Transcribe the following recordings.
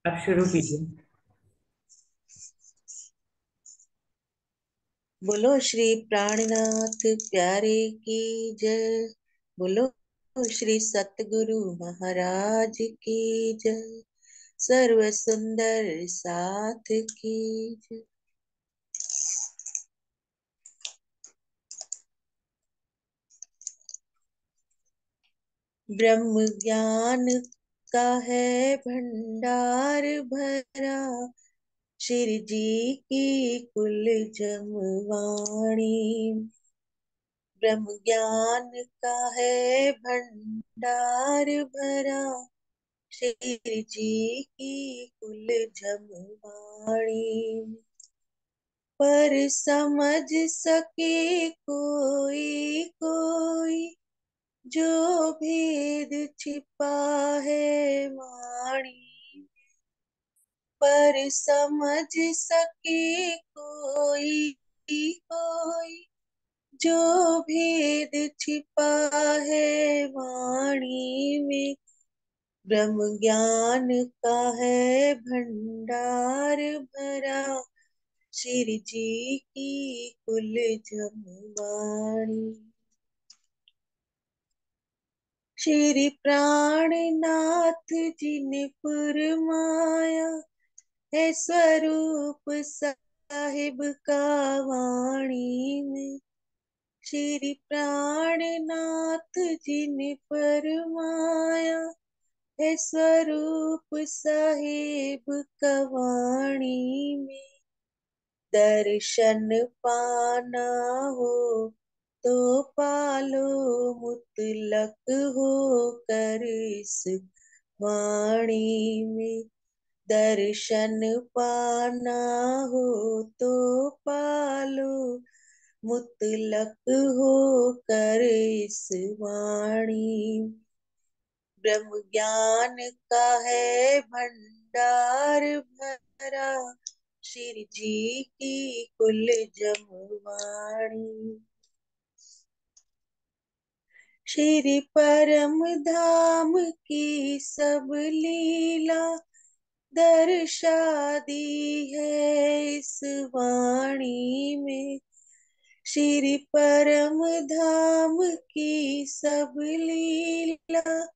आप शुरू कीजिए। बोलो श्री प्राणनाथ प्यारे की जय। बोलो श्री सतगुरु महाराज की जय। सर्व सुंदर साथ की जय। ब्रह्म ज्ञान का है भंडार भरा, श्री जी की कुल जमवाणी। ब्रह्म ज्ञान का है भंडार भरा, श्री जी की कुल जमवाणी। पर समझ सके कोई कोई, जो भेद छिपा है वाणी। पर समझ सके कोई कोई, जो भेद छिपा है वाणी में। ब्रह्म ज्ञान का है भंडार भरा, श्री जी की कुल जमवाणी। श्री प्राणनाथ जी ने फरमाया, है स्वरूप साहिब का वाणी में। श्री प्राणनाथ जी ने फरमाया, है स्वरूप साहिब का वाणी में। दर्शन पाना हो तो पालो, मुतलक हो कर इस वाणी में। दर्शन पाना हो तो पालो, मुतलक हो कर इस वाणी। ब्रह्म ज्ञान का है भंडार भरा, श्री जी की कुल जमवाणी। श्री परम धाम की सब लीला, दर्शा दी है इस वाणी में। श्री परम धाम की सब लीला,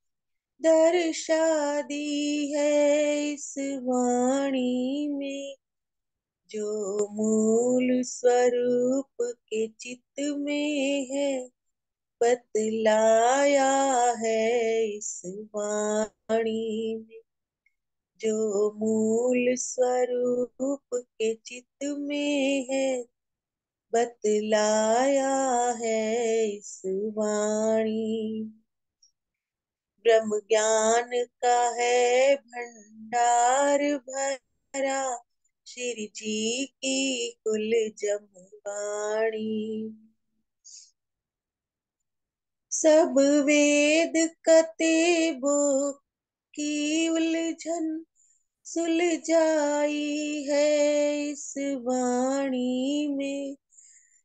दर्शा दी है इस वाणी में। जो मूल स्वरूप के चित्त में है, बतलाया है इस वाणी में। जो मूल स्वरूप के चित्त में है, बतलाया है इस वाणी। ब्रह्म ज्ञान का है भंडार भरा, श्री जी की कुल जमवाणी। सब वेद कतेबों की उलझन सुलझाई है इस वाणी में।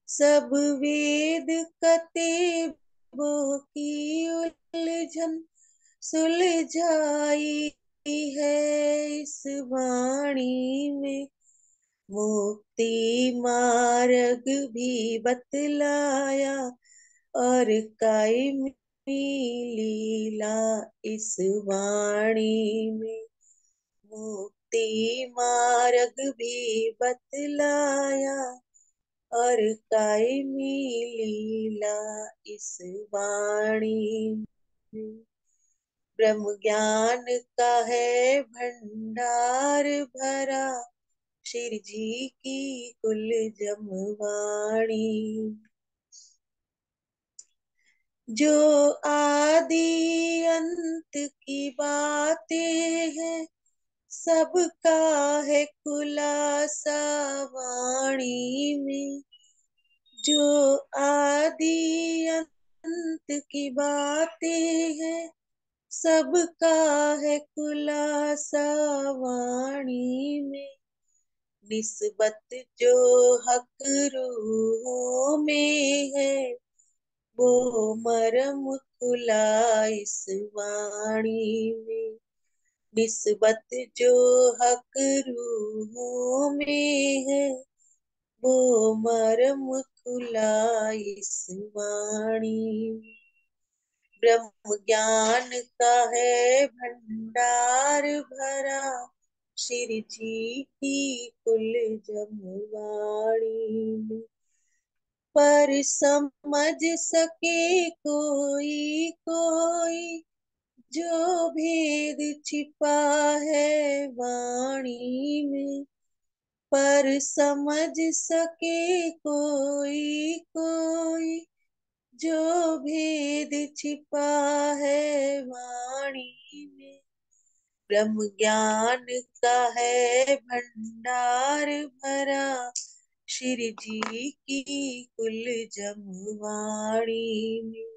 सब वेद कतेबों की उलझन सुलझाई है इस वाणी में। मुक्ति मार्ग भी बतलाया, और कायमी लीला इस वाणी में। मुक्ति मार्ग भी बतलाया, और कायमी लीला इस वाणी में। ब्रह्म ज्ञान का है भंडार भरा, श्री जी की कुल जमवाणी। जो आदि अंत की बातें हैं, सबका है खुलासा वाणी में। जो आदि अंत की बातें हैं, सबका है खुलासा वाणी में। निस्बत जो हक रूहों में है, वो मरम खुला इस वाणी में। निस्बत जो हक रूहों में है, वो मरम खुला इस वाणी में। ब्रह्म ज्ञान का है भंडार भरा, श्री जी की कुल जमवाणी में। पर समझ सके कोई कोई, जो भेद छिपा है वाणी में। पर समझ सके कोई कोई, जो भेद छिपा है वाणी में। ब्रह्म ज्ञान का है भंडार भरा, श्री जी की कुल जमवाणी में।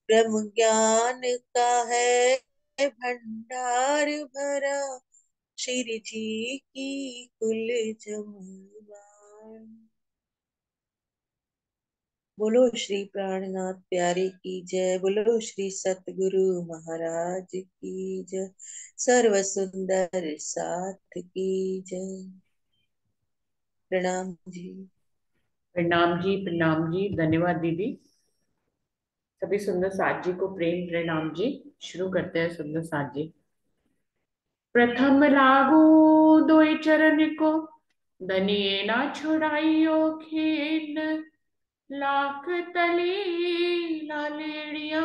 ब्रह्म ज्ञान का है भंडार भरा, श्री जी की कुल जमवाणी। बोलो श्री प्राणनाथ प्यारे की जय। बोलो श्री सतगुरु महाराज की जय। सर्व सुंदर साथ की जय। प्रणाम जी। प्रणाम जी, धन्यवाद दीदी। सभी सुंदर साथ जी को प्रेम प्रणाम जी। शुरू करते हैं सुंदर साथ जी। प्रथम लागू दोई चरण को, धनिये ना छुड़ाइयो खेन। लाख तली लालेड़िया,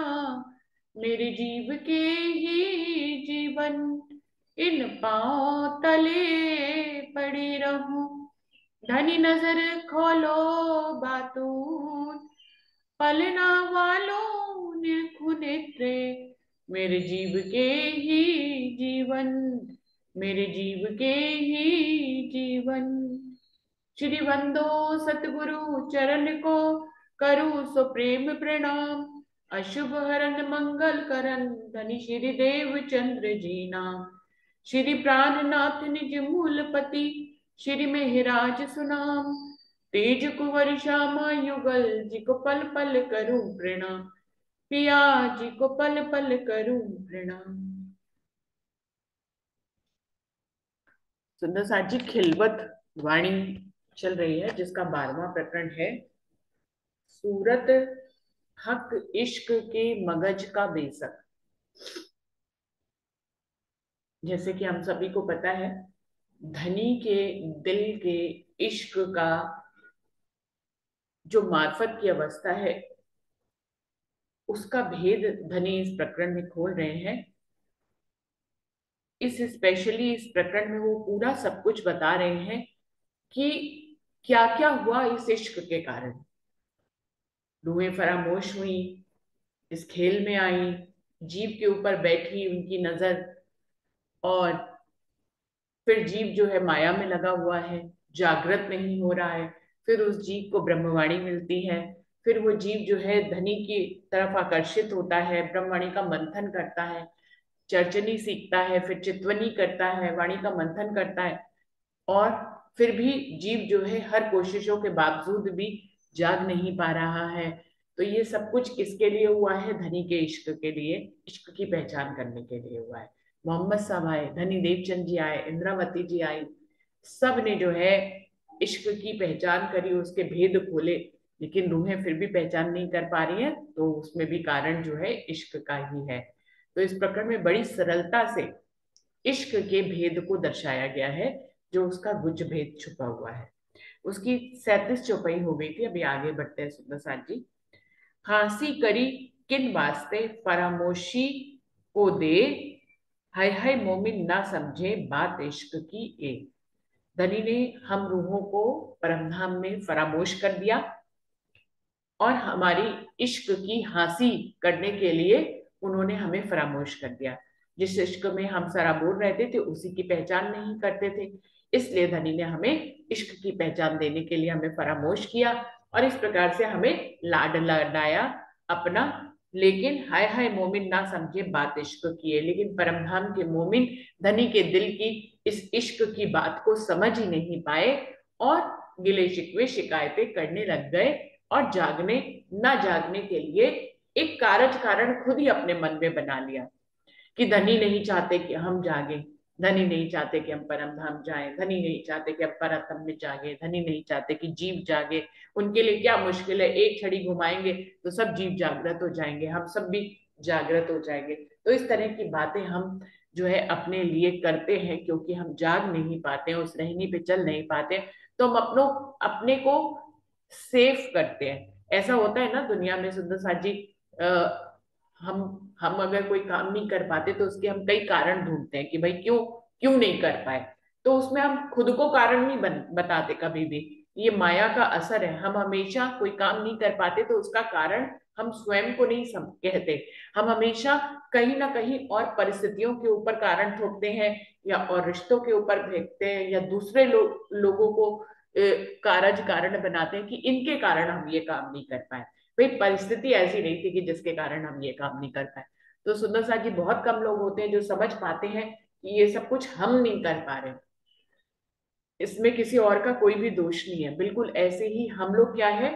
मेरे जीव के ही जीवन। इन पांव तले पड़ी रहूं, धनी नजर खोलो बातून। पलना वालों निरखु नेत्रे, मेरे जीव के ही जीवन। मेरे जीव के ही जीवन। श्री वंदो सतगुरु चरण को, करूँ सो प्रेम प्रणाम। अशुभ हरन मंगल करन, धनी श्री देव चंद्र जी नाम। श्री प्राणनाथ निज मूलपति, श्री मेहराज सुनाम। तेज कुंवर श्यामा युगल, जी को पल पल करूं प्रणाम। पिया जी को पल पल करूं प्रणाम। सुंदर साथ जी खिलवत वाणी चल रही है, जिसका 12वां प्रकरण है सूरत हक इश्क के मगज का बेसक। जैसे कि हम सभी को पता है, धनी के दिल के इश्क का जो मार्फत की अवस्था है, उसका भेद धनी इस प्रकरण में खोल रहे हैं। स्पेशली इस प्रकरण में वो पूरा सब कुछ बता रहे हैं कि क्या क्या हुआ इस इश्क के कारण। रूहें फरामोश हुई, इस खेल में आई, जीव के ऊपर बैठी उनकी नजर, और फिर जीव जो है माया में लगा हुआ है, जागृत नहीं हो रहा है। फिर उस जीव को ब्रह्मवाणी मिलती है। फिर वो जीव जो है धनी की तरफ आकर्षित होता है, ब्रह्मवाणी का मंथन करता है, चर्चनी सीखता है, फिर चितवनी करता है, वाणी का मंथन करता है। और फिर भी जीव जो है हर कोशिशों के बावजूद भी जाग नहीं पा रहा है। तो ये सब कुछ किसके लिए हुआ है? धनी के इश्क के लिए, इश्क की पहचान करने के लिए हुआ है। मोहम्मद साहब आए, धनी देवचंद जी आए, इंद्रावती जी आई, सब ने जो है इश्क की पहचान करी, उसके भेद खोले। लेकिन रूहें फिर भी पहचान नहीं कर पा रही हैं, तो उसमें भी कारण जो है इश्क का ही है। तो इस प्रकरण में बड़ी सरलता से इश्क के भेद को दर्शाया गया है, जो उसका गुज भेद छुपा हुआ है। उसकी 37 चौपाई हो गई थी। अभी आगे बढ़ते हैं सुंदर साथ जी। फांसी करी किन वास्ते, फरामोशी को दे। हाय हाय मोमिन ना समझे बात इश्क की ए। धनी ने हम रूहों को परमधाम में फरामोश कर दिया, और हमारी इश्क की हांसी करने के लिए उन्होंने हमें फरामोश कर दिया। जिस इश्क में हम सराबोर रहते थे, उसी की पहचान नहीं करते थे। इसलिए धनी ने हमें इश्क की पहचान देने के लिए हमें फरामोश किया, और इस प्रकार से हमें लाड लडाया अपना। लेकिन हाय हाय मोमिन ना समझे बात इश्क की है। लेकिन परमधाम के मोमिन धनी के दिल की इस इश्क की बात को समझ ही नहीं पाए, और गिले शिकवे शिकायतें करने लग गए, और जागने न जागने के लिए एक कारज कारण खुद ही अपने मन में बना लिया। कि धनी नहीं चाहते कि हम जागे, धनी नहीं चाहते कि हम परम धाम जाएं, धनी नहीं चाहते कि हम परतम में जागे, धनी नहीं चाहते कि जीव जागे। उनके लिए क्या मुश्किल है, एक छड़ी घुमाएंगे तो सब जीव जागृत हो जाएंगे, हम सब भी जागृत हो जाएंगे। तो इस तरह की बातें हम जो है अपने लिए करते हैं, क्योंकि हम जाग नहीं पाते हैं, उस रहनी पे चल नहीं पाते हैं, तो हम अपने को सेफ करते हैं। ऐसा होता है ना दुनिया में सुंदर साथ जी, हम अगर कोई काम नहीं कर पाते तो उसके हम कई कारण ढूंढते हैं कि भाई क्यों क्यों नहीं कर पाए। तो उसमें हम खुद को कारण नहीं बताते कभी भी। ये माया का असर है, हम हमेशा कोई काम नहीं कर पाते तो उसका कारण हम स्वयं को नहीं कहते। हम हमेशा कहीं ना कहीं और परिस्थितियों के ऊपर कारण ठोकते हैं, या और रिश्तों के ऊपर फेंकते हैं, या दूसरे लोगों को कारज कारण बनाते हैं कि इनके कारण हम ये काम नहीं कर पाए। भाई परिस्थिति ऐसी नहीं थी कि जिसके कारण हम ये काम नहीं कर पाए। तो सुंदर साथ जी, बहुत कम लोग होते हैं जो समझ पाते हैं कि ये सब कुछ हम नहीं कर पा रहे। इसमें किसी और का कोई भी दोष नहीं है, बिल्कुल ऐसे ही हम लोग क्या है,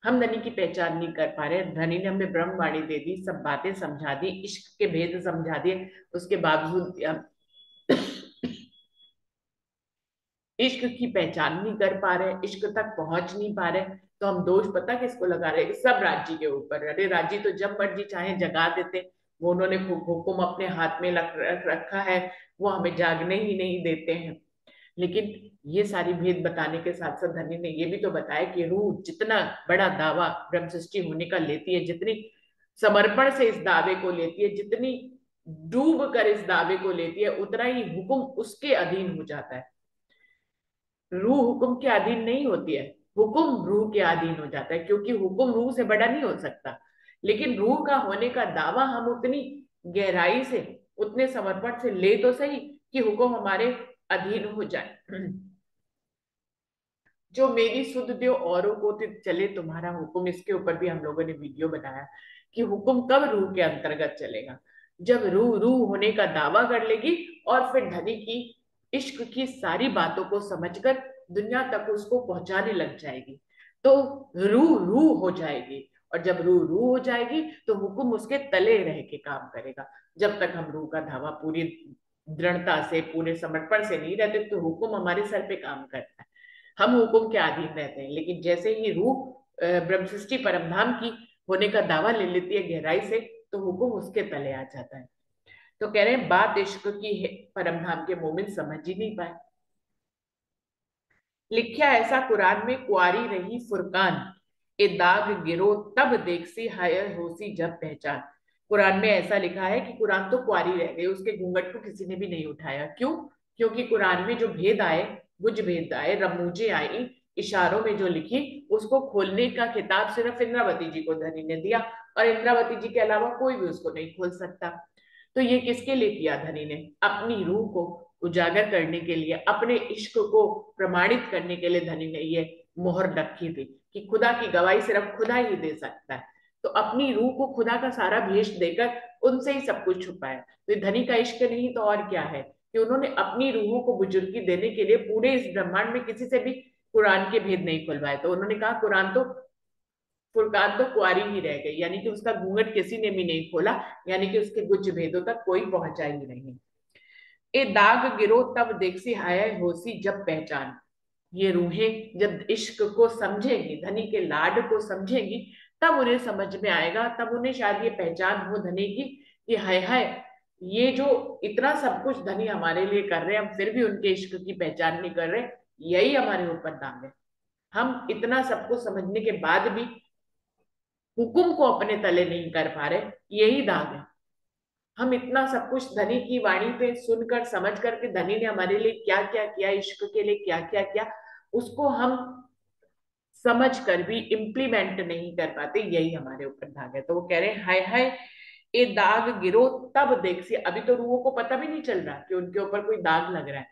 हम धनी की पहचान नहीं कर पा रहे। धनी ने हमें ब्रह्मवाणी दे दी, सब बातें समझा दी, इश्क के भेद समझा दिए, उसके बावजूद इश्क की पहचान नहीं कर पा रहे, इश्क तक पहुंच नहीं पा रहे। तो हम दोष पता किसको लगा रहे हैं, सब राज्य के ऊपर। अरे राज्य तो जब मर्जी चाहे जगा देते, वो उन्होंने हुकुम अपने हाथ में रखा है, वो हमें जागने ही नहीं देते हैं। लेकिन ये सारी भेद बताने के साथ साथ धनी ने ये भी तो बताया कि रूह जितना बड़ा दावा ब्रह्म सृष्टि होने का लेती है, जितनी समर्पण से इस दावे को लेती है, जितनी डूब कर इस दावे को लेती है, उतना ही हुक्म उसके अधीन हो जाता है। रूह हुक्म के अधीन नहीं होती है, हुक्म रूह के अधीन हो जाता है, क्योंकि हुक्म रूह से बड़ा नहीं हो सकता। लेकिन रूह का होने का दावा हम उतनी गहराई से, उतने समर्पण से ले तो सही कि हुक्म हमारे अधीन हो जाए। जो मेरी सुध दो औरों को चले तुम्हारा हुक्म, इसके ऊपर भी हम लोगों ने वीडियो बनाया कि हुक्म कब रूह के अंतर्गत चलेगा, जब रूह रूह होने का दावा कर लेगी और फिर धनी की इश्क की सारी बातों को समझकर दुनिया तक उसको पहुंचाने लग जाएगी, तो रूह रूह हो जाएगी। और जब रूह रूह हो जाएगी तो हुक्म उसके तले रह के काम करेगा। जब तक हम रूह का धावा पूरी दृढ़ता से, पूरे समर्पण से नहीं रहते, तो हुक्म हमारे सर पे काम करता है, हम हुकुम के अधीन रहते हैं। लेकिन जैसे ही रूह ब्रह्म सृष्टि परमधाम की होने का दावा ले लेती है गहराई से, तो हुकुम उसके तले आ जाता है। तो कह रहे हैं बात इश्क की है, परमधाम के मोमिन समझ ही नहीं पाए। लिखा ऐसा कुरान में, कुआरी रही फुरकान, ए दाग गिरो तब देखसी हाय होसी जब पहचान। कुरान में ऐसा लिखा है कि कुरान तो कुआरी रह गई, उसके घूंघट को किसी ने भी नहीं उठाया। क्यों? क्योंकि कुरान में जो भेद आए, गुज भेद आए, रमूजे आई, इशारों में जो लिखी, उसको खोलने का खिताब सिर्फ इंद्रावती जी को धनी ने दिया, और इंद्रावती जी के अलावा कोई भी उसको नहीं खोल सकता। तो ये किसके लिए किया धनी ने? अपनी रूह को उजागर करने के लिए, अपने इश्क को प्रमाणित करने के लिए धनी ने ये मोहर रखी थी कि खुदा की गवाही सिर्फ खुदा ही दे सकता है। तो अपनी रूह को खुदा का सारा भेष देकर उनसे ही सब कुछ छुपाया। तो ये धनी का इश्क नहीं तो और क्या है, कि उन्होंने अपनी रूहों को बुजुर्गी देने के लिए पूरे इस ब्रह्मांड में किसी से भी कुरान के भेद नहीं खुलवाए। तो उन्होंने कहा कुरान तो, फुरकान तो कुआरी ही रह गई, यानी कि उसका घूंघट किसी ने भी नहीं खोला, यानी कि उसके गुच्छ भेदों तक कोई पहुंचा ही नहीं। ए दाग गिरो तब देखसी हाय होसी जब पहचान। ये रूहें जब इश्क को समझेंगी, धनी के लाड को समझेंगी, तब उन्हें समझ में आएगा, तब उन्हें शायद ये पहचान हो धनी की कि हाय हाय, ये जो इतना सब कुछ धनी हमारे लिए कर रहे हैं, हम फिर भी उनके इश्क की पहचान नहीं कर रहे, यही हमारे ऊपर दाग है। हम इतना सब कुछ समझने के बाद भी हुकुम को अपने तले नहीं कर पा रहे, यही दाग है। हम इतना सब कुछ धनी की वाणी पे सुनकर समझ करके, धनी ने हमारे लिए क्या क्या किया, इश्क के लिए क्या क्या किया, उसको हम समझ कर भी इम्प्लीमेंट नहीं कर पाते, यही हमारे ऊपर दाग है। तो वो कह रहे हैं हाय हाय, ये दाग गिरो तब देख सी। अभी तो रूहों को पता भी नहीं चल रहा कि उनके ऊपर कोई दाग लग रहा है।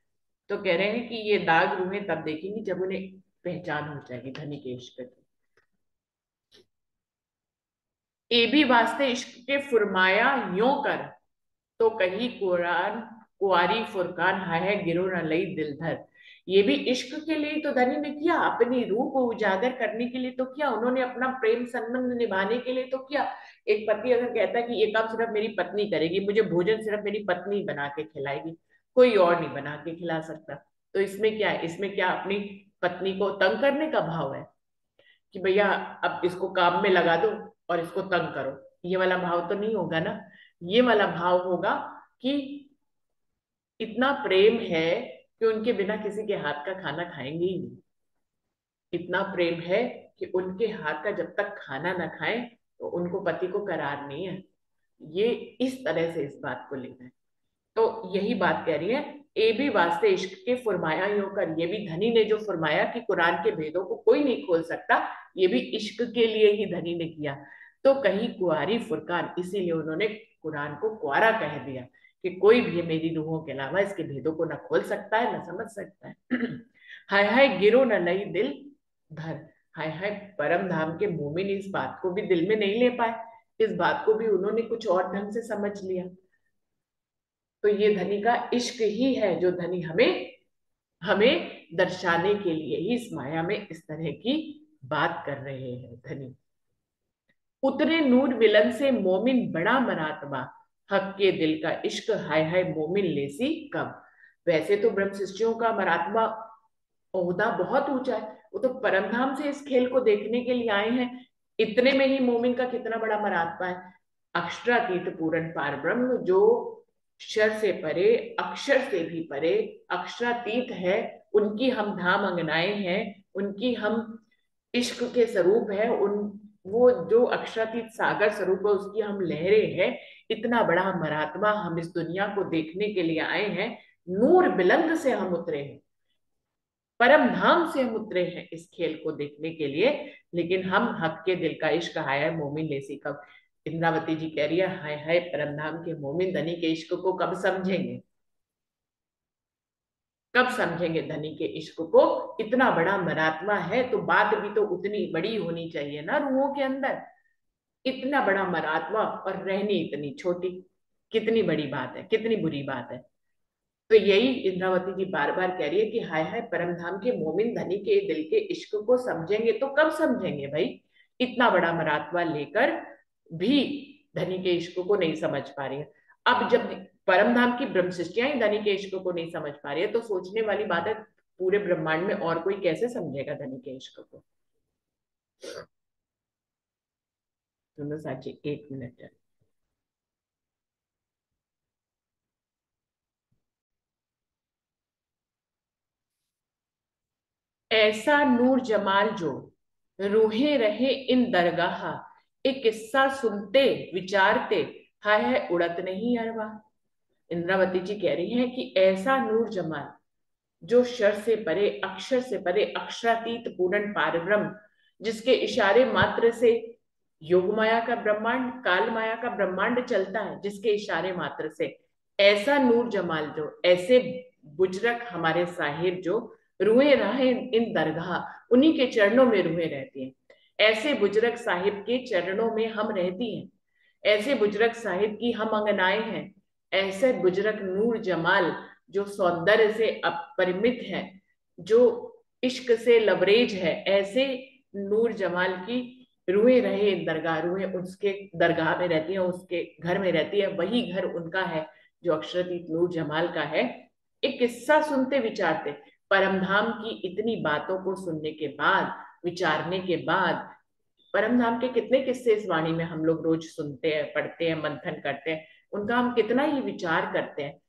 तो कह रहे हैं कि ये दाग रूहें तब देखेंगी जब उन्हें पहचान हो जाएगी धनी के इश्क की। ए भी वास्ते इश्क के फुरमाया यों कर, तो कही कुरान कुआरी फुरकान हाय है गिरो न लई दिल धर। ये भी इश्क के लिए ही तो धनी ने किया, अपनी रूह को उजागर करने के लिए तो किया, उन्होंने अपना प्रेम संबंध निभाने के लिए तो किया। एक पति अगर कहता है कि ये काम सिर्फ मेरी पत्नी करेगी, मुझे भोजन सिर्फ मेरी पत्नी बना के खिलाएगी, कोई और नहीं बना के खिला सकता, तो इसमें क्या है? इसमें क्या अपनी पत्नी को तंग करने का भाव है कि भैया अब इसको काम में लगा दो और इसको तंग करो? ये वाला भाव तो नहीं होगा ना। ये वाला भाव होगा कि इतना प्रेम है कि उनके बिना किसी के हाथ का खाना खाएंगे ही नहीं। इतना प्रेम है कि उनके हाथ का जब तक खाना ना खाएं तो उनको पति को करार नहीं है। ये इस तरह से इस बात को लेना है। तो यही बात कह रही है, ए भी वास्ते इश्क के फरमाया यूं कर, ये भी धनी ने जो फरमाया कि कुरान के भेदों को कोई नहीं खोल सकता, ये भी इश्क के लिए ही धनी ने किया। तो कहीं कुआरी फुरकान, इसीलिए उन्होंने कुरान को कुआरा कह दिया कि कोई भी मेरी रूहों के अलावा इसके भेदों को ना खोल सकता है ना समझ सकता है। हाय हाय गिरो न लई दिल धर। हाय हाय, परम धाम के मोमिन इस बात को भी दिल में नहीं ले पाए, इस बात को भी उन्होंने कुछ और ढंग से समझ लिया। तो ये धनी का इश्क ही है जो धनी हमें हमें दर्शाने के लिए ही इस माया में इस तरह की बात कर रहे हैं धनी। उतरे नूर विलन से मोमिन बड़ा मरातबा, हक के दिल का इश्क हाय हाय मोमिन लेसी कब। वैसे तो ब्रह्म शिष्यों का मरातबा ओहदा बहुत ऊंचा है, वो तो परमधाम से इस खेल को देखने के लिए आए हैं। इतने में ही मोमिन का कितना बड़ा मरातबा है। अक्षरातीत पूर्ण पार ब्रह्म जो क्षर से परे, अक्षर से भी परे, अक्षरातीत है, उनकी हम धाम अंगनाएं हैं, उनकी हम इश्क के स्वरूप है, उन वो जो अक्षरातीत सागर स्वरूप है उसकी हम लहरें हैं। इतना बड़ा मरात्मा हम इस दुनिया को देखने के लिए आए हैं। नूर बिलंद से हम उतरे हैं, परम धाम से हम उतरे हैं इस खेल को देखने के लिए। लेकिन हम हक के दिल का इश्क हाय है मोमिन लेसी कब। इंद्रावती जी कह रही है हाय हाय परम धाम के मोमिन धनी के इश्क को कब समझेंगे, कब समझेंगे धनी के इश्क को। इतना बड़ा मरात्मा है तो बात भी तो उतनी बड़ी होनी चाहिए ना रूहों के अंदर। इतना बड़ा मरात्मा और रहनी इतनी छोटी, कितनी बड़ी बात है, कितनी बुरी बात है। तो यही इंद्रावती जी बार बार कह रही है कि हाय हाय परम धाम के मोमिन धनी के दिल के इश्क को समझेंगे तो कब समझेंगे भाई। इतना बड़ा मरातबा लेकर भी धनी के इश्क को नहीं समझ पा रही है। अब जब परम धाम की ब्रह्म सृष्टियां ही धनी के इश्क को नहीं समझ पा रही है तो सोचने वाली बात है, पूरे ब्रह्मांड में और कोई कैसे समझेगा धनी के इश्क को। सुनो साची, एक मिनट। ऐसा नूर जमाल जो रूहे रहे इन दरगाह, एक किस्सा सुनते विचारते हाय है उड़त नहीं अरवा। इंद्रावती जी कह रही हैं कि ऐसा नूर जमाल जो शर से परे, अक्षर से परे, अक्षरातीत पूर्ण पारब्रह्म, जिसके इशारे मात्र से योग माया का ब्रह्मांड, काल माया का ब्रह्मांड चलता है, जिसके इशारे मात्र से, ऐसा नूर जमाल जो, ऐसे बुजरक हमारे साहिब जो रुए रहे इन दरगाह, उन्हीं के चरणों में रुए रहती हैं। ऐसे बुजरक साहिब के चरणों में हम रहती हैं, ऐसे बुजरक साहिब की हम अंगनाएं हैं। ऐसे बुजरक नूर जमाल जो सौंदर्य से अपरिमित है, जो इश्क से लबरेज है, ऐसे नूर जमाल की रूहें रहे दरगाह, रूहें उसके दरगाह में रहती हैं, उसके घर में रहती है, वही घर उनका है जो अक्षरातीत नूर जमाल का है। एक किस्सा सुनते विचारते, परमधाम की इतनी बातों को सुनने के बाद, विचारने के बाद, परमधाम के कितने किस्से इस वाणी में हम लोग रोज सुनते हैं, पढ़ते हैं, मंथन करते हैं, उनका हम कितना ही विचार करते हैं।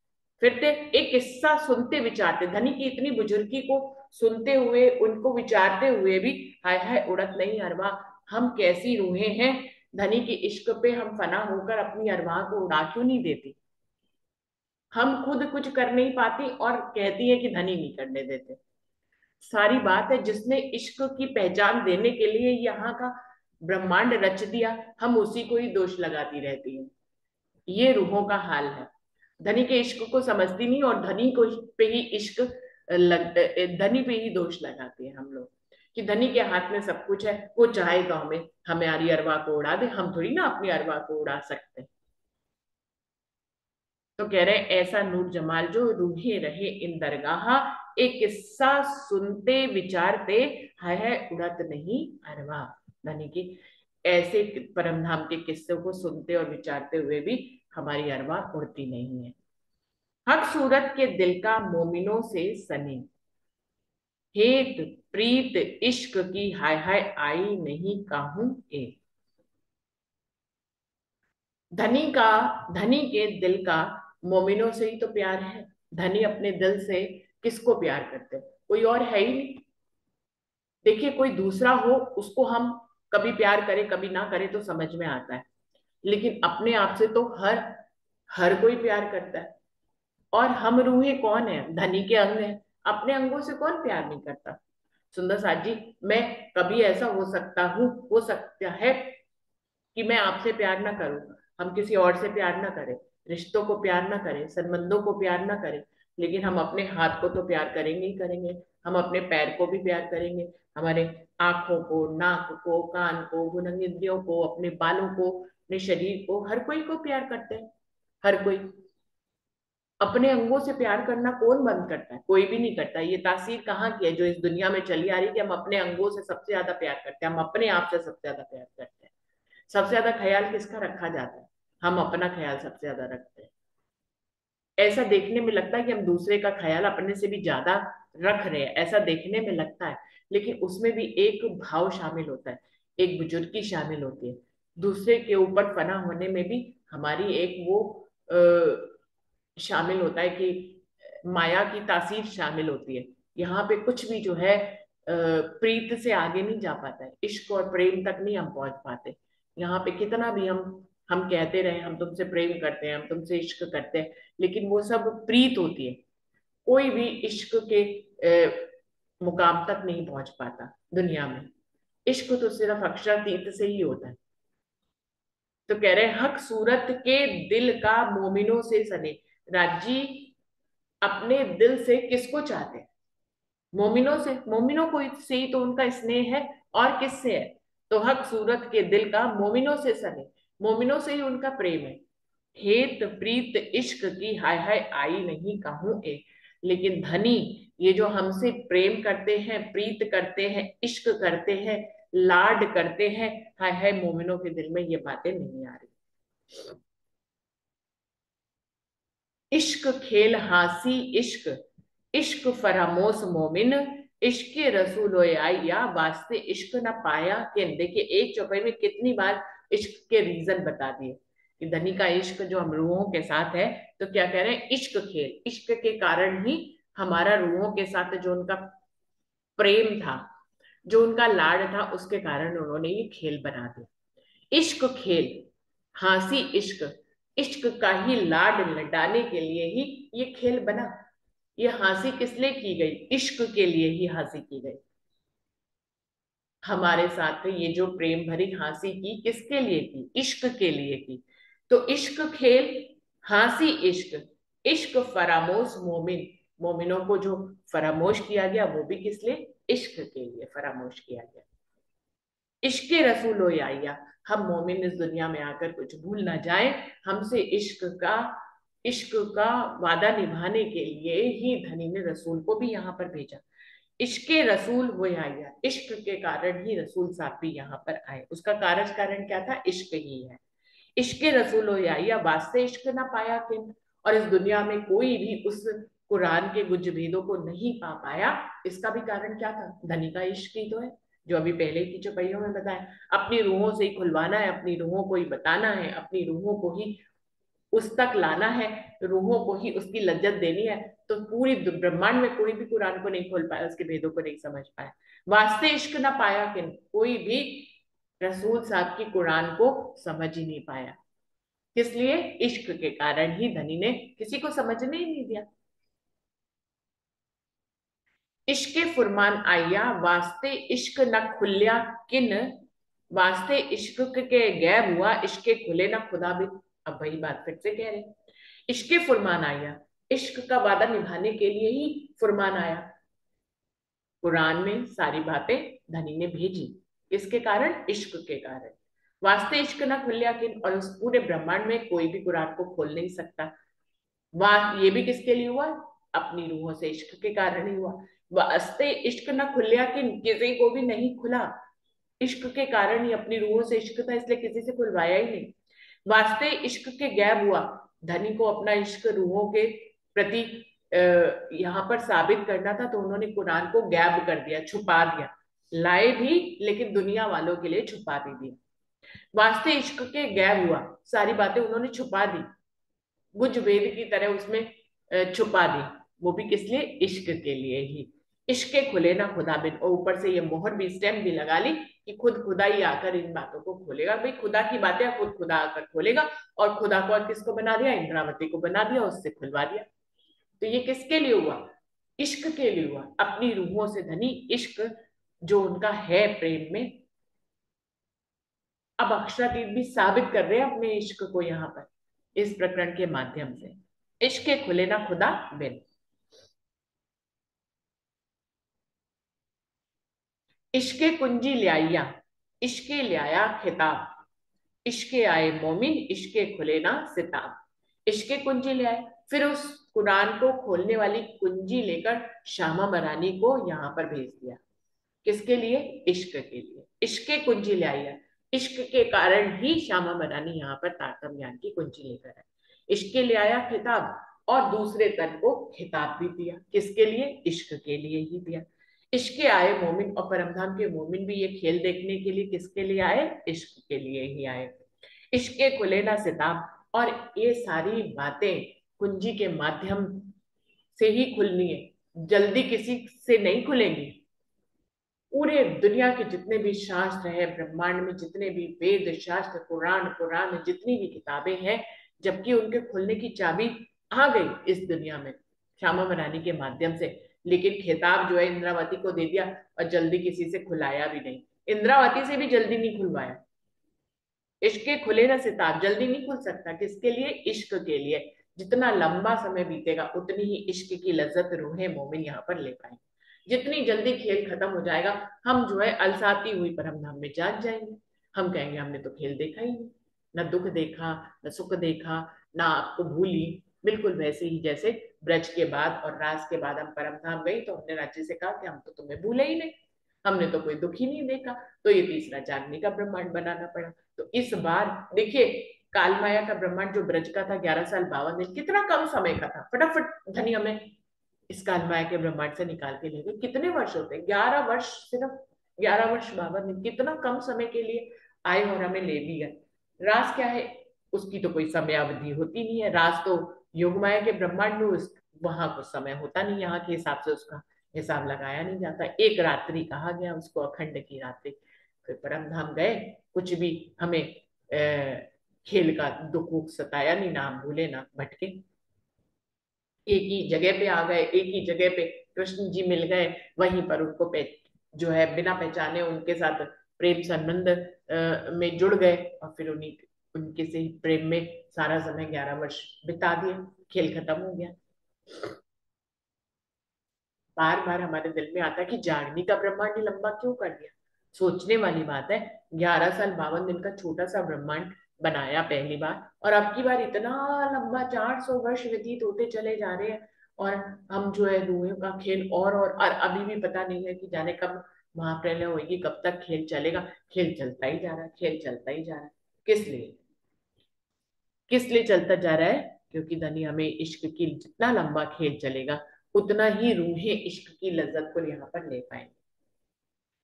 फिर ते एक किस्सा सुनते विचारते, धनी की इतनी बुजुर्गी को सुनते हुए, उनको विचारते हुए भी हाय हाय उड़त नहीं अरवा, हम कैसी रूहें हैं। धनी के इश्क पे हम फना होकर अपनी अरवाह को उड़ा क्यों नहीं देती। हम खुद कुछ कर नहीं पाती और कहती है कि धनी नहीं करने देते। सारी बात है जिसने इश्क की पहचान देने के लिए यहाँ का ब्रह्मांड रच दिया, हम उसी को ही दोष लगाती रहती है। ये रूहों का हाल है। धनी के इश्क को समझती नहीं और धनी को पे ही इश्क धनी पे ही दोष लगाते हैं हम लोग कि धनी के हाथ में सब कुछ है, वो चाहे तो हमें हमारी अरवा को उड़ा दे, हम थोड़ी ना अपनी अरवा को उड़ा सकते हैं। तो कह रहे ऐसा नूर जमाल जो रूहे रहे इन दरगाह, एक किस्सा सुनते विचारते हाय हाय उड़त नहीं अरवा। यानी कि ऐसे परम धाम के किस्सों को सुनते और विचारते हुए भी हमारी अरवा उड़ती नहीं है। हक सूरत के दिल का मोमिनों से सने, हेत प्रीत इश्क की हाय हाय आई नहीं काहू ए। धनी का, धनी के दिल का मोमिनों से ही तो प्यार है। धनी अपने दिल से किसको प्यार करते हैं? कोई और है ही नहीं। देखिए कोई दूसरा हो उसको हम कभी प्यार करें कभी ना करें तो समझ में आता है, लेकिन अपने आप से तो हर हर कोई प्यार करता है। और हम रूहें कौन है? धनी के अंग है। अपने अंगों से कौन प्यार नहीं करता? सुंदर साथ जी, मैं कभी ऐसा हो सकता है कि मैं आपसे प्यार ना करूं, हम किसी और से प्यार ना करें, रिश्तों को प्यार ना करें, संबंधों को प्यार ना करें, लेकिन हम अपने हाथ को तो प्यार करेंगे ही करेंगे। हम अपने पैर को भी प्यार करेंगे, हमारे आंखों को, नाक को, कान को, भुनंग इंद्रियों को, अपने बालों को, अपने शरीर को, हर कोई को प्यार करते हैं। हर कोई अपने अंगों से प्यार करना कौन बंद करता है? कोई भी नहीं करता। ये तासीर कहाँ की है जो इस दुनिया में चली आ रही है कि हम अपने अंगों से सबसे ज्यादा प्यार करते हैं, हम अपने आप से सबसे ज्यादा प्यार करते हैं। सबसे ज्यादा ख्याल किसका रखा जाता है? हम अपना ख्याल सबसे ज्यादा रखते हैं। ऐसा देखने में लगता है कि हम दूसरे का ख्याल अपने से भी ज्यादा रख रहे हैं, ऐसा देखने में लगता है, लेकिन उसमें भी एक भाव शामिल होता है, एक बुजुर्गी शामिल होती है। दूसरे के ऊपर फना होने में भी हमारी एक वो शामिल होता है कि माया की तासीर शामिल होती है। यहाँ पे कुछ भी जो है प्रीत से आगे नहीं जा पाता है, इश्क और प्रेम तक नहीं हम पहुंच पाते। यहाँ पे कितना भी हम कहते रहे हम तुमसे प्रेम करते हैं, हम तुमसे इश्क करते हैं, लेकिन वो सब प्रीत होती है। कोई भी इश्क के मुकाम तक नहीं पहुंच पाता दुनिया में। इश्क तो सिर्फ अक्षरातीत से ही होता है। तो कह रहे हैं हक सूरत के दिल का मोमिनों से सने। राजी अपने दिल से किसको चाहते हैं? मोमिनों से। मोमिनों को से ही तो उनका स्नेह है, और किससे है? तो हक सूरत के दिल का मोमिनों से सने, मोमिनों से ही उनका प्रेम है। हेत प्रीत इश्क की हाय हाय आई नहीं कहूं एक। लेकिन धनी ये जो हमसे प्रेम करते हैं, प्रीत करते हैं, इश्क करते हैं, लाड करते हैं, हाय हाय मोमिनों के दिल में ये बातें नहीं आ रही। इश्क खेल हंसी इश्क, इश्क फरामोश मोमिन, इश्क रसूल या वास्ते इश्क ना पाया कि। देखिए एक चौपाई में कितनी बार इश्क के रीजन बता दिए कि धनी का इश्क जो हम रूहों के साथ है। तो क्या कह रहे हैं? इश्क खेल, इश्क के कारण ही हमारा रूहों के साथ जो उनका प्रेम था, जो उनका लाड था, उसके कारण उन्होंने ये खेल बना दिया। इश्क खेल हंसी इश्क, इश्क का ही लाड लडाने के लिए ही ये खेल बना। ये हंसी किस लिए की गई? इश्क के लिए ही हंसी की गई। हमारे साथ ये जो प्रेम भरी हंसी की किसके लिए की? इश्क के लिए की। तो इश्क खेल हंसी इश्क, इश्क फरामोश मोमिन, मोमिनों को जो फरामोश किया गया वो भी किस लिए? इश्क के लिए फरामोश किया गया। इश्क रसूल हो या हम मोमिन इस दुनिया में आकर कुछ भूल ना जाए, हमसे इश्क का वादा निभाने के लिए ही धनी ने रसूल को भी यहाँ पर भेजा। इश्क रसूल हो या इश्क के कारण ही रसूल साहब भी यहाँ पर आए। उसका कारण क्या था? इश्क ही है। इश्क रसूल हो या वास्ते इश्क ना पाया किन। और इस दुनिया में कोई भी उस कुरान के गुज भेदों को नहीं पा पाया। इसका भी कारण क्या था? धनी का इश्क ही तो है, जो अभी पहले की चौपाइयों में बताया। अपनी रूहों से ही खुलवाना है, अपनी रूहों को ही बताना है, अपनी रूहों को ही उस तक लाना है, रूहों को ही उसकी लज्जत देनी है। तो पूरी ब्रह्मांड में कोई भी कुरान को नहीं खोल पाया, उसके भेदों को नहीं समझ पाया। वास्ते इश्क ना पाया किन, कोई भी रसूल साहब की कुरान को समझ ही नहीं पाया। किस लिए? इश्क के कारण ही धनी ने किसी को समझने ही नहीं दिया। इश्क फुरमान आया वास्ते इश्क न खुल्या किन, वास्ते इश्क के गैब हुआ इश्क खुले ना खुदा भी। अब वही बात फिर से कह रहे, इश्क फुरमान आया, इश्क का वादा निभाने के लिए ही फुरमान आया। कुरान में सारी बातें धनी ने भेजी, किसके कारण? इश्क के कारण। वास्ते इश्क ना खुल्या किन, और उस पूरे ब्रह्मांड में कोई भी कुरान को खोल नहीं सकता, वाह, ये भी किसके लिए हुआ? अपनी रूहों से इश्क के कारण ही हुआ। वास्ते इश्क न खुलिया कि किसी को भी नहीं खुला। इश्क के कारण ही, अपनी रूहों से इश्क था इसलिए किसी से खुलवाया ही नहीं। वास्ते इश्क के गैब हुआ। धनी को अपना इश्क रूहों के प्रति यहाँ पर साबित करना था, तो उन्होंने कुरान को गैब कर दिया, छुपा दिया। लाए भी, लेकिन दुनिया वालों के लिए छुपा भी दिया। वास्ते इश्क के गैब हुआ, सारी बातें उन्होंने छुपा दी, गुज वेद की तरह उसमें छुपा दी। वो भी किस लिए? इश्क के लिए ही। इश्क के खुले ना खुदा बिन, और ऊपर से ये मोहर भी, स्टैम्प भी लगा ली कि खुद खुदा ही आकर इन बातों को खोलेगा। भाई खुदा की बातें खुद खुदा आकर खोलेगा। और खुदा को और किसको बना दिया? इंद्रावती को बना दिया, उससे खुलवा दिया। तो ये किसके लिए हुआ? इश्क के लिए हुआ। अपनी रूहों से धनी इश्क जो उनका है प्रेम में, अब अक्षरातीत भी साबित कर रहे हैं अपने इश्क को यहाँ पर इस प्रकरण के माध्यम से। इश्क के खुले ना खुदा बिन। इश्के कुंजी ल्याया, इश्के ल्याया खिताब, इश्के आए मोमिन, इश्के खुले ना सिताब। इश्के कुंजी ले आए, फिर उस कुरान को खोलने वाली कुंजी लेकर श्यामा मरानी को यहाँ पर भेज दिया। किसके लिए? इश्क के लिए। इश्क कुंजी ले आई है। इश्क के कारण ही श्यामा मरानी यहाँ पर तारतम ज्ञान की कुंजी लेकर है। इश्क ले आया खिताब, और दूसरे तन को खिताब भी दिया। किसके लिए? इश्क के लिए ही दिया। इश्क आए मोमिन, और परमधाम के मोमिन भी ये खेल देखने के लिए किसके लिए आए? इश्क के लिए ही आए। इश्क खुले ना सिताब, और ये सारी बातें कुंजी के माध्यम से ही खुलनी है, जल्दी किसी से नहीं खुलेंगी। पूरे दुनिया के जितने भी शास्त्र है, ब्रह्मांड में जितने भी वेद शास्त्र, कुरान कुरान जितनी भी किताबें हैं, जबकि उनके खुलने की चाबी आ गई इस दुनिया में श्यामा मरानी के माध्यम से, लेकिन खिताब जो है इंद्रावती को दे दिया, और जल्दी किसी से खुलाया भी नहीं। इंद्रावती से भी जल्दी नहीं खुलवाया। इश्क के खुले ना सिताब, जल्दी नहीं खुल सकता। किसके लिए? इश्क के लिए। जितना लंबा समय बीतेगा उतनी ही इश्क की लज्जत रूहे मोमिन यहाँ पर ले पाएंगे। जितनी जल्दी खेल खत्म हो जाएगा, हम जो है अलसाती हुई परमधाम में जाग जाएंगे। हम कहेंगे हमने तो खेल देखा ही नहीं, न दुख देखा, न सुख देखा, ना आपको भूली। बिल्कुल वैसे ही जैसे ब्रज के बाद और रास के बाद हम परमधाम गई, तो हमने राज्य से कहा कि हम तो तुम्हें भूले ही नहीं, हमने तो कोई दुख ही नहीं देखा। तो ये तीसरा जागने का ब्रह्मांड बनाना पड़ा। तो इस बार देखिए, काल माया का ब्रह्मांड जो ब्रज का था 11 साल 52 दिन, कितना कम समय का था। फटाफट धनी हमें इस काल माया के ब्रह्मांड से निकाल के ले गए। कितने वर्ष होते हैं? 11 वर्ष, सिर्फ 11 वर्ष 52 दिन, कितना कम समय के लिए आए और हमें ले भी गए। रास क्या है? उसकी तो कोई समय अवधि होती नहीं है। रास तो योग माया के ब्रह्मांड में वहां कुछ समय होता नहीं, यहाँ के हिसाब से उसका हिसाब लगाया नहीं जाता। एक रात्रि कहा गया उसको, अखंड की रात्रि। फिर परम धाम गए, कुछ भी हमें खेल का दुख उख सताया नहीं, ना हम भूले ना भटके। एक ही जगह पे आ गए, एक ही जगह पे कृष्ण जी मिल गए, वहीं पर उनको जो है बिना पहचाने उनके साथ प्रेम संबंध में जुड़ गए, और फिर उन्हीं उनके से ही प्रेम में सारा समय 11 वर्ष बिता दिए। खेल खत्म हो गया। बार बार हमारे दिल में आता है कि जागनी का ब्रह्मांड ही लंबा क्यों कर दिया। सोचने वाली बात है। 11 साल 52 दिन का छोटा सा ब्रह्मांड बनाया पहली बार, और अब की बार इतना लंबा 400 वर्ष व्यतीत होते चले जा रहे हैं। और हम जो है रूहों का खेल, और अभी भी पता नहीं है कि जाने कब महाप्रलय होगी, कब तक खेल चलेगा। खेल चलता ही जा रहा है, खेल चलता ही जा रहा है। किस लिए? किस लिए चलता जा रहा है? क्योंकि धनी हमें इश्क की, जितना लंबा खेल चलेगा उतना ही रूहें इश्क की लज्जत को यहाँ पर ले पाएंगे।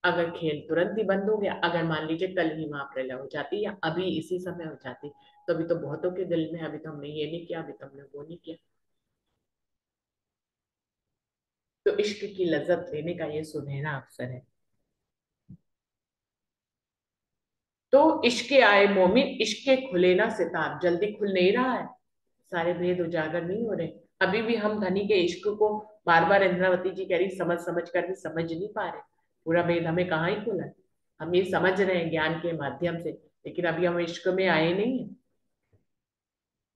अगर खेल तुरंत ही बंद हो गया, अगर मान लीजिए कल ही महाप्रलय हो जाती या अभी इसी समय हो जाती, तो अभी तो बहुतों के दिल में, अभी तो हमने ये नहीं किया, अभी तो हमने वो नहीं किया। तो इश्क की लज्जत लेने का ये सुनहरा अवसर है। तो इश्क आए मोमिन, इश्क खुले ना सिताब, जल्दी खुल नहीं रहा है, सारे भेद उजागर नहीं हो रहे। अभी भी हम धनी के इश्क को बार बार इंद्रावती जी कह रही, समझ समझ कर भी समझ नहीं पा रहे। पूरा भेद हमें कहाँ ही खुला है। हम ये समझ रहे हैं ज्ञान के माध्यम से, लेकिन अभी हम इश्क में आए नहीं है,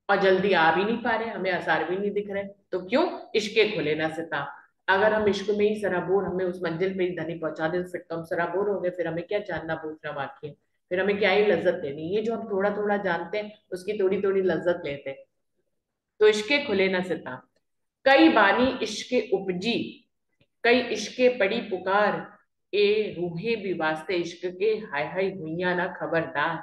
और जल्दी आ भी नहीं पा रहे, हमें आसार भी नहीं दिख रहे। तो क्यों? इश्क खुले ना सिताब। अगर हम इश्क में ही सराबोर, हमें उस मंजिल पे ही धनी पहुंचा दे, फिर तो हम सराबोर हो गए। फिर हमें क्या जानना पूछना बाकी है? फिर हमें क्या ही लज्जत लेनी? ये जो हम थोड़ा थोड़ा जानते हैं उसकी थोड़ी थोड़ी लज्जत लेते हैं। तो इश्के खुले न सिता, कई बानी इश्के उपजी, कई इश्के पड़ी पुकार, ए रूहे भी वास्ते इश्क के, हाय हाय हुइया ना खबरदार।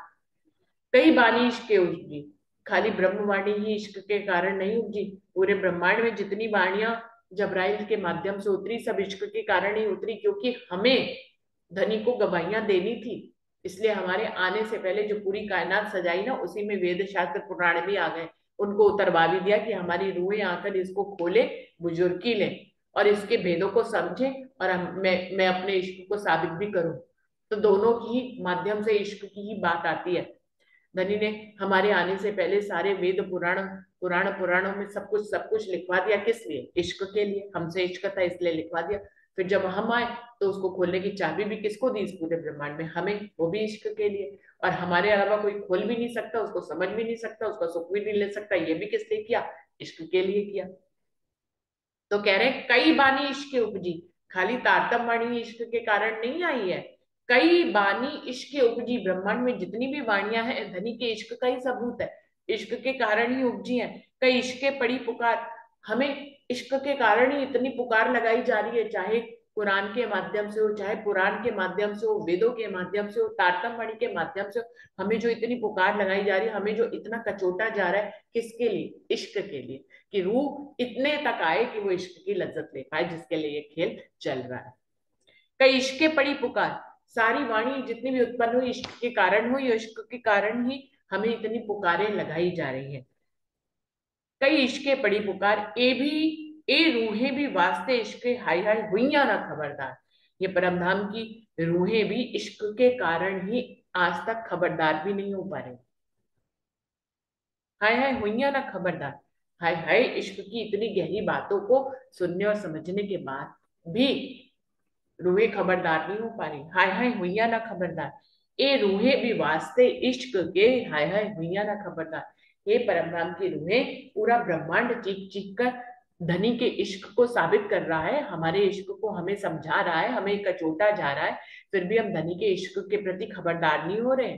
कई बानी इश्क उपजी, खाली ब्रह्मवाणी ही इश्क के कारण नहीं उपजी, पूरे ब्रह्मांड में जितनी वाणियां जबराइल के माध्यम से उतरी सब इश्क के कारण ही उतरी, क्योंकि हमें धनी को गवाहियां देनी थी। इसलिए हमारे आने से पहले जो पूरी कायनात सजाई ना, उसी में वेद शास्त्र पुराण भी आ गए, उनको उतरवा भी दिया कि हमारी रूहें आकर इसको खोले, बुजुर्गी ले और इसके भेदों को समझे, और मैं अपने इश्क को साबित भी करूं। तो दोनों की ही माध्यम से इश्क की ही बात आती है। धनी ने हमारे आने से पहले सारे वेद पुराणों में सब कुछ लिखवा दिया। किस लिए? इश्क के लिए। हमसे इश्क था इसलिए लिखवा दिया। फिर जब हम आए तो उसको खोलने की चाबी भी किसको दी इस पूरे ब्रह्मांड में? हमें, वो भी इश्क के लिए। और हमारे अलावा कोई खोल भी नहीं सकता, उसको समझ भी नहीं सकता, उसका सुख भी नहीं ले सकता। ये भी किस लिए किया? इश्क के लिए किया। तो कह रहे हैं कई बानी इश्क उपजी, खाली तारतम वाणी इश्क के कारण नहीं आई है। कई बानी इश्क उपजी, ब्रह्मांड में जितनी भी वाणियां हैं धनी के इश्क का ही सबूत है, इश्क के कारण ही उपजी हैं। कई इश्के पड़ी पुकार, हमें इश्क के कारण ही इतनी पुकार लगाई जा रही है, चाहे कुरान के माध्यम से हो, चाहे पुराण के माध्यम से हो, वेदों के माध्यम से हो, तारतम वाणी के माध्यम से हो। हमें जो इतनी पुकार लगाई जा रही है, हमें जो इतना कचोटा जा रहा है, किसके लिए? इश्क के लिए, कि रूह इतने तक आए कि वो इश्क की लज्जत ले पाए, जिसके लिए ये खेल चल रहा है। कई इश्के पड़ी पुकार, सारी वाणी जितनी भी उत्पन्न हुई इश्क के कारण हुई, इश्क के कारण ही हमें इतनी पुकारें लगाई जा रही हैं। कई इश्के पड़ी पुकार, ए रूहें भी वास्ते इश्क, हाय हाय हुइया ना खबरदार। ये परमधाम की रूहें भी इश्क के कारण ही आज तक खबरदार भी नहीं हो पा रही। हाय हाय हुइया ना खबरदार। हाय हाय इश्क की इतनी गहरी बातों को सुनने और समझने के बाद भी रूहें खबरदार नहीं हो पा रही। हाय हाय हुइया ना खबरदार, ए रूहें भी वास्ते इश्क के, हाय हाय हुइया ना खबरदार। हे परमधाम की रूहें, पूरा ब्रह्मांड चीख चीख कर धनी के इश्क को साबित कर रहा है, हमारे इश्क को हमें समझा रहा है, हमें कचोटा जा रहा है, फिर भी हम धनी के इश्क के प्रति खबरदार नहीं हो रहे।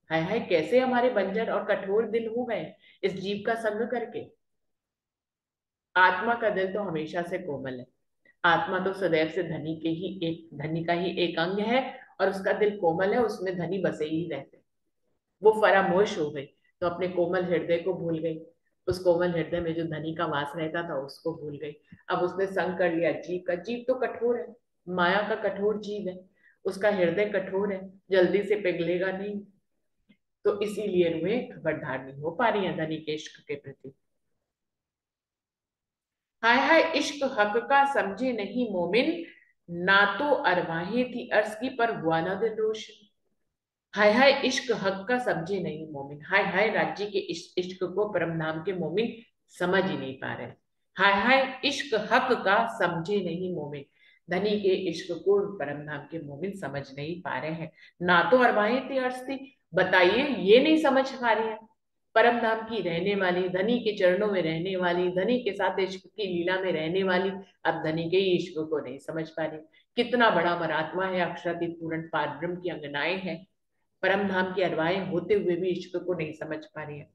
हाय हाय कैसे हमारे बंजर और कठोर दिल हो गए इस जीव का संग करके। आत्मा का दिल तो हमेशा से कोमल है। आत्मा तो सदैव से धनी का ही एक अंग है, और उसका दिल कोमल है, उसमें धनी बसे ही रहते हैं। वो फरामोश हो गई तो अपने कोमल हृदय को भूल गई। उस कोमल हृदय में जो धनी का वास रहता था उसको भूल गई। अब उसने संग कर लिया जीव का। जीव तो कठोर है, माया का कठोर जीव है, उसका हृदय कठोर है, जल्दी से पिघलेगा नहीं। तो इसीलिए रूहें खबरदार नहीं हो पा रही हैं धनी के इश्क के प्रति। हाय हाय इश्क हक का समझे नहीं मोमिन, ना तो अरवाहें थी अर्ज की पर हुआ ना दिल रोशन। हाय हाय इश्क हक का समझे नहीं मोमिन, हाय हाय राज्य के इश्क को परम नाम के मोमिन समझ ही नहीं पा रहे। हाय हाय इश्क हक का समझे नहीं मोमिन, धनी के इश्क को परम नाम के मोमिन समझ नहीं पा रहे हैं। ना तो अरवाहें थी अर्ज थी, बताइए ये नहीं समझ पा रही है। परम धाम की रहने वाली, धनी के चरणों में रहने वाली, धनी के साथ इश्क की लीला में रहने वाली, अब धनी के ही इश्क को नहीं समझ पा रही। कितना बड़ा मरात्मा है, अक्षरातीत पूर्ण पारब्रह्म की अंगनाएं हैं, परम धाम की अरवाएं होते हुए भी इश्क को नहीं समझ पा रही है।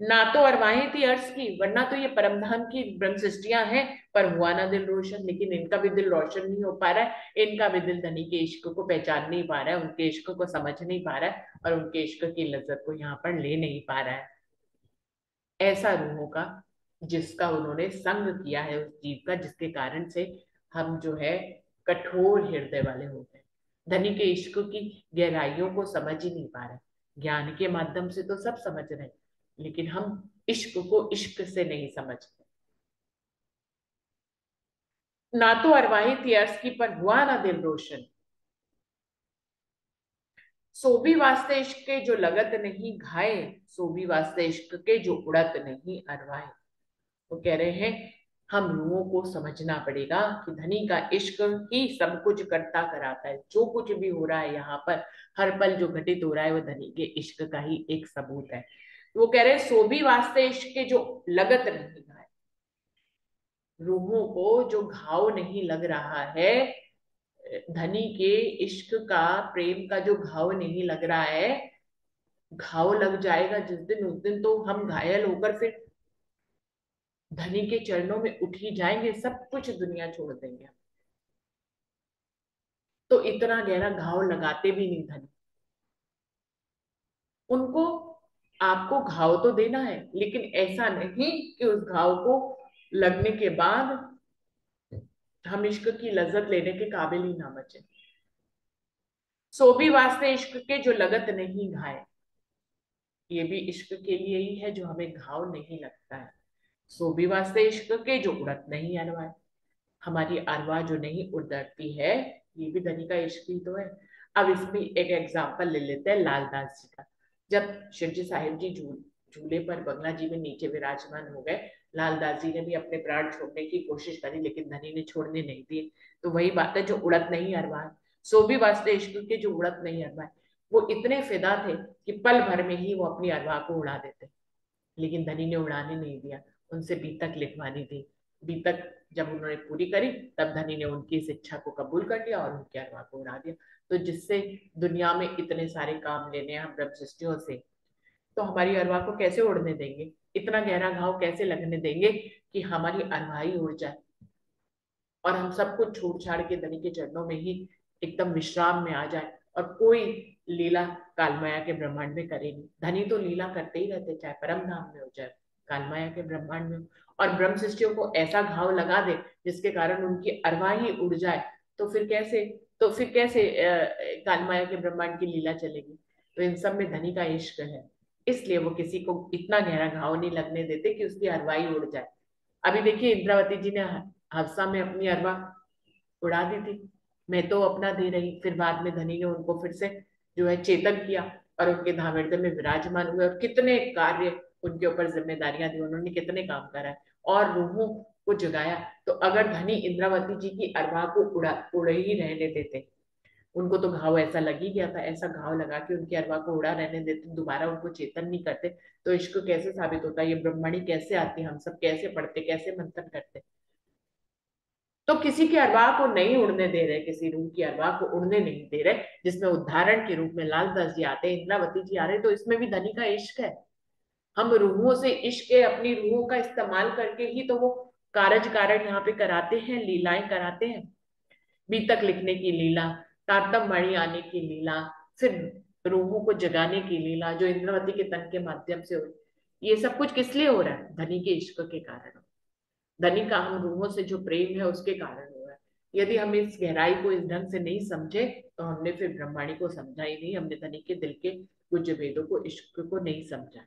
ना तो अरवाएं थी अर्श की, वरना तो ये परम धाम की ब्रह्म सृष्टियां हैं, पर हुआ ना दिल रोशन। लेकिन इनका भी दिल रोशन नहीं हो पा रहा है, इनका भी दिल धनी के इश्क को पहचान नहीं पा रहा है, उनके इश्क को समझ नहीं पा रहा है, और उनके इश्क की लज्जत को यहाँ पर ले नहीं पा रहा है। ऐसा रूहों का जिसका उन्होंने संग किया है, उस जीव का, जिसके कारण से हम जो है कठोर हृदय वाले हो गए, धनी के इश्क की गहराइयों को समझ ही नहीं पा रहे। ज्ञान के माध्यम से तो सब समझ रहे, लेकिन हम इश्क को इश्क से नहीं समझते। ना तो अरवाही थी अर्ज की पर हुआ ना दिल रोशन, सो भी वास्ते इश्क के जो लगत नहीं घाये, सो भी वास्ते इश्क के जो उड़त नहीं अरवाए। वो कह रहे हैं हम रूहों को समझना पड़ेगा कि धनी का इश्क ही सब कुछ करता कराता है। जो कुछ भी हो रहा है यहाँ पर, हर पल जो घटित हो रहा है, वो धनी के इश्क का ही एक सबूत है। वो कह रहे हैं सो भी वास्ते इश्क के जो लगत नहीं है, रूहों को जो घाव नहीं लग रहा है, धनी के इश्क का, प्रेम का जो घाव नहीं लग रहा है, घाव लग जाएगा जिस दिन, उस दिन तो हम घायल होकर फिर धनी के चरणों में उठ ही जाएंगे, सब कुछ दुनिया छोड़ देंगे। तो इतना गहरा घाव लगाते भी नहीं धनी। उनको आपको घाव तो देना है, लेकिन ऐसा नहीं कि उस घाव को लगने के बाद हम इश्क की लज्जत लेने के काबिल ही ना बचे। सो भी वास्ते इश्क के जो लगत नहीं घाय, ये भी इश्क के लिए ही है जो हमें घाव नहीं लगता है। सो भी वास्ते इश्क के जो उड़त नहीं अरवाए, हमारी अरवा जो नहीं उड़ती है, ये भी धनी का इश्क ही तो है। अब इसमें एक एग्जाम्पल ले लेते हैं लालदास जी का। जब शिव जी साहिब जी झूले पर बंगला जी में नीचे विराजमान हो गए, लालदास जी ने भी अपने प्राण छोड़ने की कोशिश करी, लेकिन धनी ने छोड़ने नहीं दिए। तो वही बात है, जो उड़त नहीं अरवा, सो भी वास्ते इश्क के जो उड़त नहीं अरवा, वो इतने फिदा थे कि पल भर में ही वो अपनी अरवा को उड़ा देते। लेकिन धनी ने उड़ाने नहीं दिया, उनसे बीतक लिखवानी थी। बीतक जब उन्होंने पूरी करी, तब धनी ने उनकी इस इच्छा को कबूल कर लिया और उनकी अरवा को उड़ा दिया। तो जिससे दुनिया में इतने सारे काम लेने हैं हम ब्रह्म सृष्टियों से, तो हमारी अरवा को कैसे उड़ने देंगे? इतना गहरा घाव कैसे लगने देंगे कि हमारी अरवा ही उड़ जाए और हम सब कुछ छोड़ छाड़ के धनी के चरणों में ही एकदम विश्राम में आ जाए, और कोई लीला कालमाया के ब्रह्मांड में करे नहीं। धनी तो लीला करते ही रहते, चाहे परम धाम में हो चाहे कालमाया के ब्रह्मांड में हो। और ब्रह्म सृष्टियों को ऐसा घाव लगा दे जिसके कारण उनकी अरवा ही उड़ जाए, तो फिर कैसे कालमाया के ब्रह्मांड की लीला चलेगी? तो इन सब में धनी का इश्क है, इसलिए वो किसी को इतना गहरा घाव नहीं लगने देते कि उसकी अरवा ही उड़ जाए। अभी देखिए, इंद्रावती जी ने हादसा में अपनी अरवा उड़ा दी थी, मैं तो अपना दे रही, फिर बाद में धनी ने उनको फिर से जो है चेतन किया और उनके धाम में विराजमान हुए, और कितने कार्य उनके ऊपर जिम्मेदारियां दी, उन्होंने कितने काम करा है और रूहों को जगाया। तो अगर धनी इंद्रावती जी की अरवा को उड़े ही रहने देते, उनको तो घाव ऐसा लग ही गया था, ऐसा घाव लगा कि उनकी अरवा को उड़ा रहने देते, दोबारा उनको चेतन नहीं करते, तो इश्क कैसे साबित होता? ये ब्रह्मणी कैसे आती? हम सब कैसे पढ़ते, कैसे मंथन करते? तो किसी की अरवा को नहीं उड़ने दे रहे, किसी रूह की अरवा को उड़ने नहीं दे रहे, जिसमें उदाहरण के रूप में लालदास जी आते हैं, इंद्रावती जी आ रहे, तो इसमें भी धनी का इश्क है। हम रूहों से इश्क के अपनी रूहों का इस्तेमाल करके ही तो वो कारज कारण यहाँ पे कराते हैं, लीलाएं कराते हैं। बीतक लिखने की लीला, तारतम मणि आने की लीला, फिर रूहों को जगाने की लीला जो इंद्रावती के तन के माध्यम से हुई, ये सब कुछ किस लिए हो रहा है? धनी के इश्क के कारण। धनी का हम रूहों से जो प्रेम है उसके कारण हो रहा है। यदि हम इस गहराई को इस ढंग से नहीं समझे, तो हमने फिर ब्रह्माणी को समझा ही नहीं, हमने धनी के दिल के कुछ भेदों को, इश्क को नहीं समझा।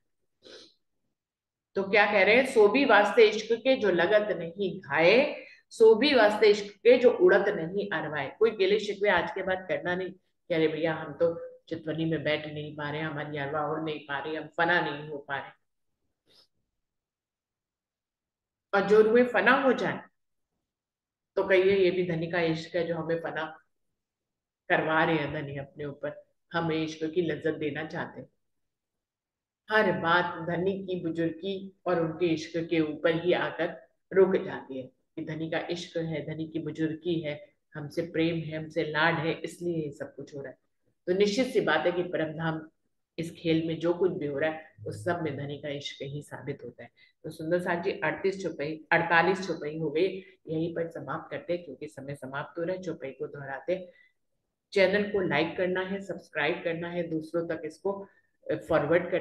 तो क्या कह रहे हैं? सो भी वास्ते इश्क के जो लगत नहीं घाये, सो भी वास्ते इश्क के जो उड़त नहीं अरवाए। कोई गिले शिकवे आज के बाद करना नहीं कि अरे भैया हम तो चितवनी में बैठ नहीं पा रहे, हमारी अरवा उड़ नहीं पा रही, हम फना नहीं हो पा रहे। और जो रूहें फना हो जाए, तो कहिए ये भी धनी का इश्क है जो हमें फना करवा रहे हैं धनी अपने ऊपर, हमें इश्क की लज्जत देना चाहते हैं। हर बात धनी की बुजुर्गी और उनके इश्क के ऊपर ही आकर रुक जाती है कि धनी का इश्क है, धनी की बुजुर्गी है, हमसे प्रेम है, हमसे लाड है, इसलिए ये सब कुछ हो रहा है। तो निश्चित सी बात है कि परमधाम इस खेल में जो कुछ भी हो रहा है उस सब में धनी का इश्क ही साबित होता है। तो सुंदर साथ जी 38 चौपाई 48 चौपाई हो गई, यहीं पर समाप्त करते हैं क्योंकि समय समाप्त हो रहा है। चौपाई को दोहराते, चैनल को लाइक करना है, सब्सक्राइब करना है, दूसरों तक इसको फॉरवर्ड